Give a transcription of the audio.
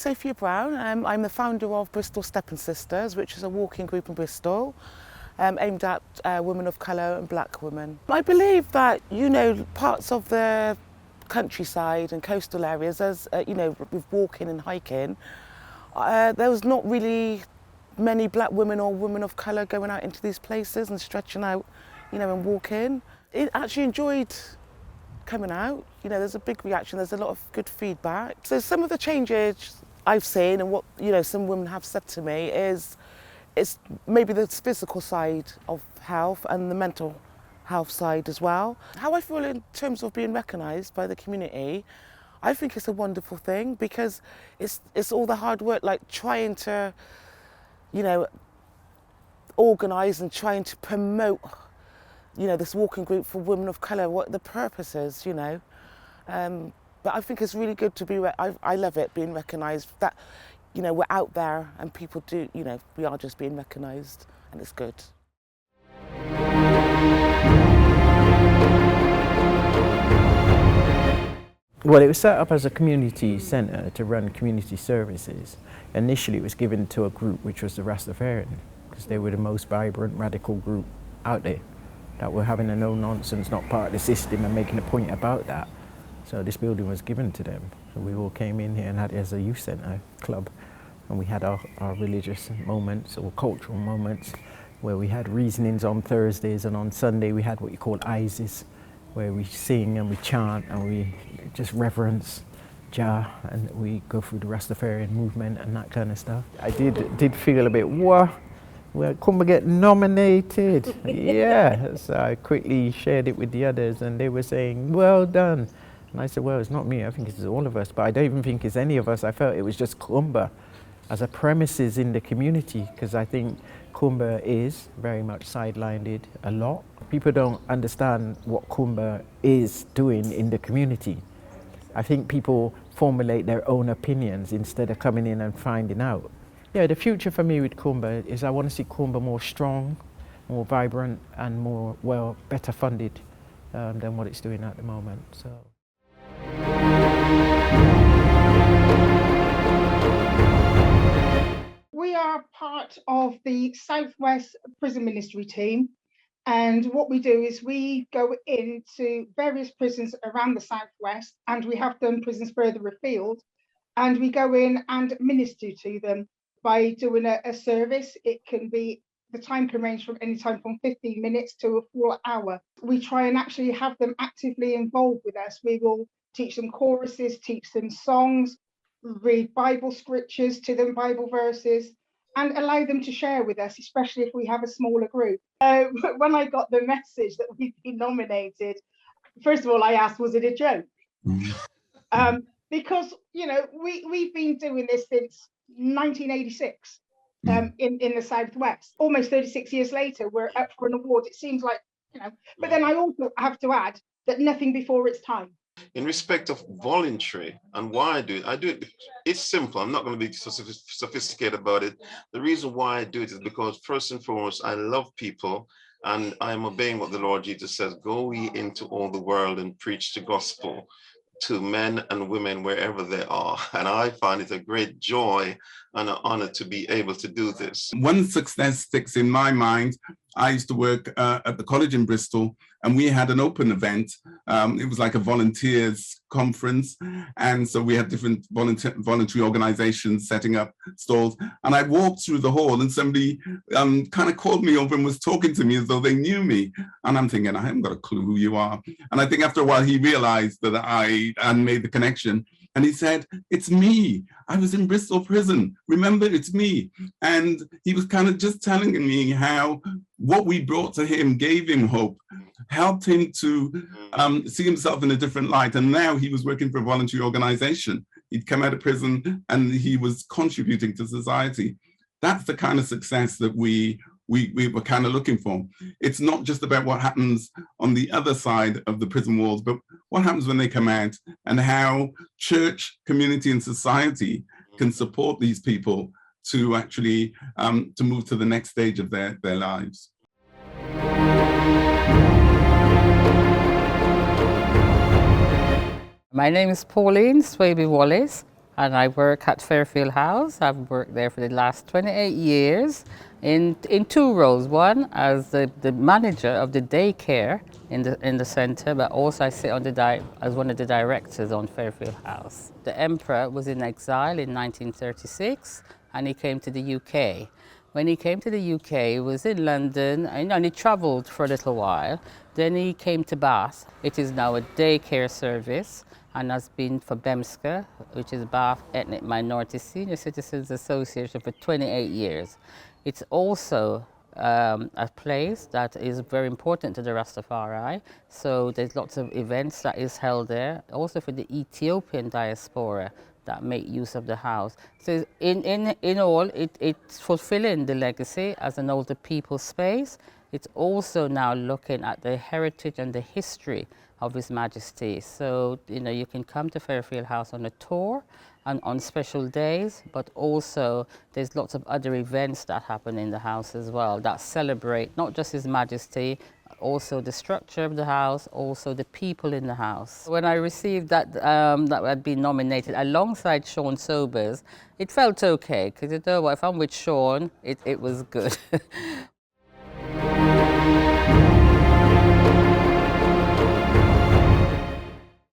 Sophia Brown. I'm the founder of Bristol Steppin Sisters, which is a walking group in Bristol aimed at women of colour and black women. I believe that, parts of the countryside and coastal areas, as with walking and hiking, there was not really many black women or women of colour going out into these places and stretching out, and walking. I actually enjoyed coming out. There's a big reaction, there's a lot of good feedback. So some of the changes I've seen and what, some women have said to me is it's maybe the physical side of health and the mental health side as well. How I feel in terms of being recognised by the community, I think it's a wonderful thing because it's all the hard work, like trying to, organise and trying to promote this walking group for women of colour, what the purpose is, But I think it's really good to be, I love it being recognised, that, we're out there and people do, we are just being recognised and it's good. Well, it was set up as a community centre to run community services. Initially it was given to a group which was the Rastafarian, because they were the most vibrant, radical group out there, that were having a no-nonsense, not part of the system and making a point about that. So this building was given to them. So we all came in here and had it as a youth centre club. And we had our religious moments or cultural moments where we had reasonings on Thursdays, and on Sunday we had what you call ISIS, where we sing and we chant and we just reverence Jah, and we go through the Rastafarian movement and that kind of stuff. I did feel a bit, what? Well, Kuumba get nominated. Yeah, so I quickly shared it with the others and they were saying, well done. And I said, well, it's not me, I think it's all of us, but I don't even think it's any of us. I felt it was just Kuumba as a premises in the community, because I think Kuumba is very much sidelined a lot. People don't understand what Kuumba is doing in the community. I think people formulate their own opinions instead of coming in and finding out. Yeah, the future for me with Kuumba is I want to see Kuumba more strong, more vibrant and more, better funded than what it's doing at the moment. So. We are part of the Southwest Prison Ministry team, and what we do is we go into various prisons around the Southwest, and we have done prisons further afield, and we go in and minister to them by doing a service. It can be, the time can range from any time from 15 minutes to a full hour. We try and actually have them actively involved with us. We will teach them choruses, teach them songs, read Bible scriptures to them, Bible verses, and allow them to share with us, especially if we have a smaller group. When I got the message that we'd been nominated, first of all, I asked, was it a joke? Because, we've been doing this since 1986 in the Southwest. Almost 36 years later, we're up for an award. It seems like, but then I also have to add that nothing before its time. In respect of voluntary and why I do it, it's simple. I'm not going to be so sophisticated about it. The reason why I do it is because first and foremost, I love people and I'm obeying what the Lord Jesus says, go ye into all the world and preach the gospel to men and women wherever they are. And I find it a great joy and an honor to be able to do this. One success sticks in my mind. I used to work at the college in Bristol, and we had an open event. It was like a volunteers conference. And so we had different voluntary organizations setting up stalls. And I walked through the hall and somebody kind of called me over and was talking to me as though they knew me. And I'm thinking, I haven't got a clue who you are. And I think after a while, he realized that I had made the connection. And he said, it's me. I was in Bristol prison. Remember, it's me. And he was kind of just telling me how what we brought to him gave him hope, helped him to see himself in a different light. And now he was working for a voluntary organization. He'd come out of prison and he was contributing to society. That's the kind of success that we were kind of looking for. It's not just about what happens on the other side of the prison walls, but what happens when they come out and how church, community, and society can support these people to actually to move to the next stage of their lives. My name is Pauline Swaby Wallace. and I work at Fairfield House. I've worked there for the last 28 years in two roles. One as the manager of the daycare in the centre, but also I sit on as one of the directors on Fairfield House. The Emperor was in exile in 1936 and he came to the UK. When he came to the UK, he was in London and he travelled for a little while. Then he came to Bath. It is now a daycare service and has been for BEMSCA, which is Bath Ethnic Minority Senior Citizens Association, for 28 years. It's also a place that is very important to the Rastafari. So there's lots of events that is held there, also for the Ethiopian diaspora that make use of the house. So in all, it's fulfilling the legacy as an older people space. It's also now looking at the heritage and the history of His Majesty. So, you can come to Fairfield House on a tour and on special days, but also there's lots of other events that happen in the house as well that celebrate not just His Majesty, also the structure of the house, also the people in the house. When I received that that I'd been nominated alongside Sean Sobers, it felt okay, because if I'm with Sean, it was good.